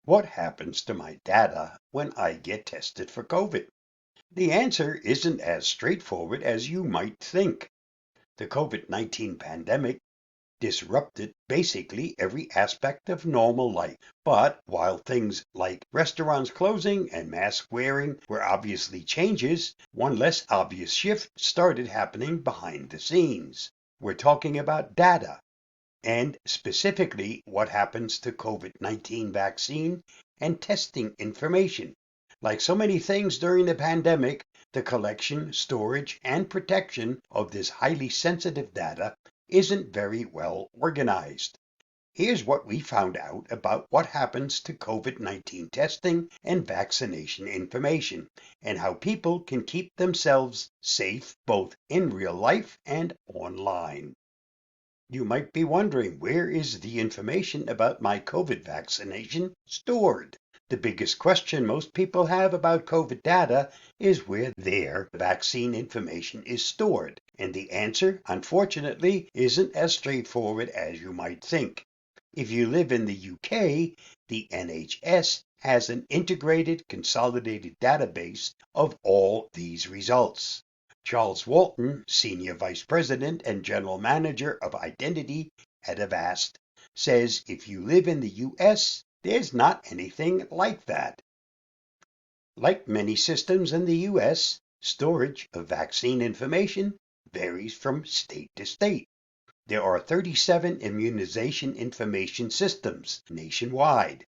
What happens to my data when I get tested for COVID? The answer isn't as straightforward as you might think. The COVID-19 pandemic disrupted basically every aspect of normal life. But while things like restaurants closing and mask wearing were obviously changes, one less obvious shift started happening behind the scenes. We're talking about data, and specifically what happens to COVID-19 vaccine and testing information. Like so many things during the pandemic, the collection, storage, and protection of this highly sensitive data isn't very well organized. Here's what we found out about what happens to COVID-19 testing and vaccination information, and how people can keep themselves safe both in real life and online. You might be wondering, where is the information about my COVID vaccination stored? The biggest question most people have about COVID data is where their vaccine information is stored. And the answer, unfortunately, isn't as straightforward as you might think. If you live in the UK, the NHS has an integrated, consolidated database of all these results. Charles Walton, Senior Vice President and General Manager of Identity at Avast, says if you live in the US, there's not anything like that. Like many systems in the US, storage of vaccine information varies from state to state. There are 37 immunization information systems nationwide,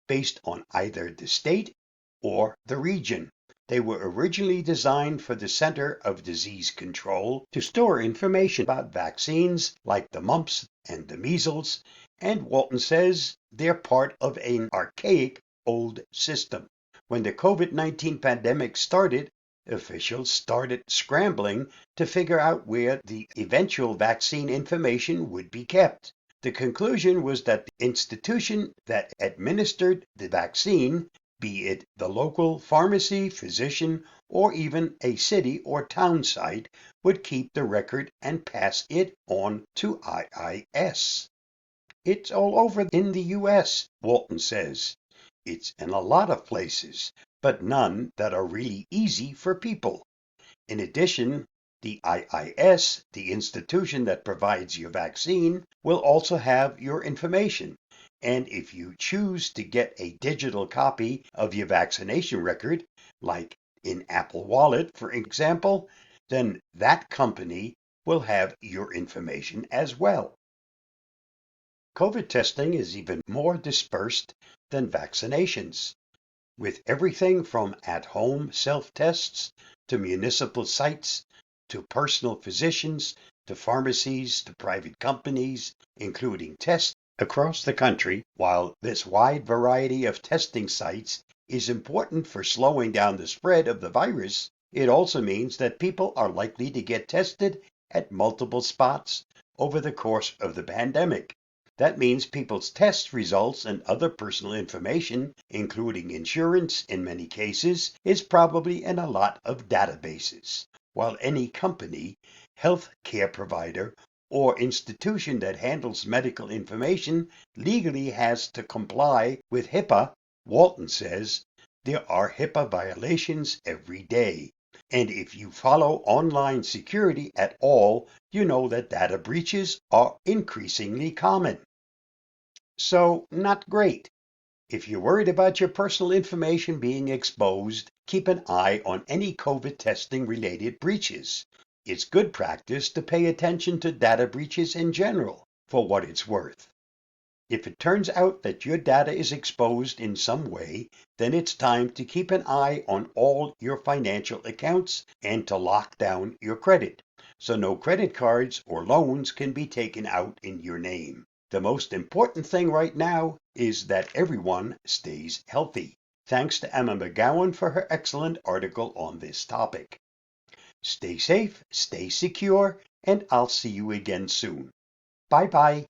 based on either the state or the region. They were originally designed for the Center of Disease Control to store information about vaccines like the mumps and the measles, and Walton says they're part of an archaic old system. When the COVID-19 pandemic started, officials started scrambling to figure out where the eventual vaccine information would be kept. The conclusion was that the institution that administered the vaccine, be it the local pharmacy, physician, or even a city or town site, would keep the record and pass it on to IIS. It's all over in the US, Walton says. It's in a lot of places, but none that are really easy for people. In addition, the IIS, the institution that provides your vaccine, will also have your information. And if you choose to get a digital copy of your vaccination record, like in Apple Wallet, for example, then that company will have your information as well. COVID testing is even more dispersed than vaccinations, with everything from at-home self-tests to municipal sites to personal physicians to pharmacies to private companies, including tests across the country. While this wide variety of testing sites is important for slowing down the spread of the virus, it also means that people are likely to get tested at multiple spots over the course of the pandemic. That means people's test results and other personal information, including insurance in many cases, is probably in a lot of databases. While any company, health care provider, or institution that handles medical information legally has to comply with HIPAA, Walton says there are HIPAA violations every day. And if you follow online security at all, you know that data breaches are increasingly common. So, not great. If you're worried about your personal information being exposed, keep an eye on any COVID testing related breaches. It's good practice to pay attention to data breaches in general, for what it's worth. If it turns out that your data is exposed in some way, then it's time to keep an eye on all your financial accounts and to lock down your credit, so no credit cards or loans can be taken out in your name. The most important thing right now is that everyone stays healthy. Thanks to Emma McGowan for her excellent article on this topic. Stay safe, stay secure, and I'll see you again soon. Bye-bye.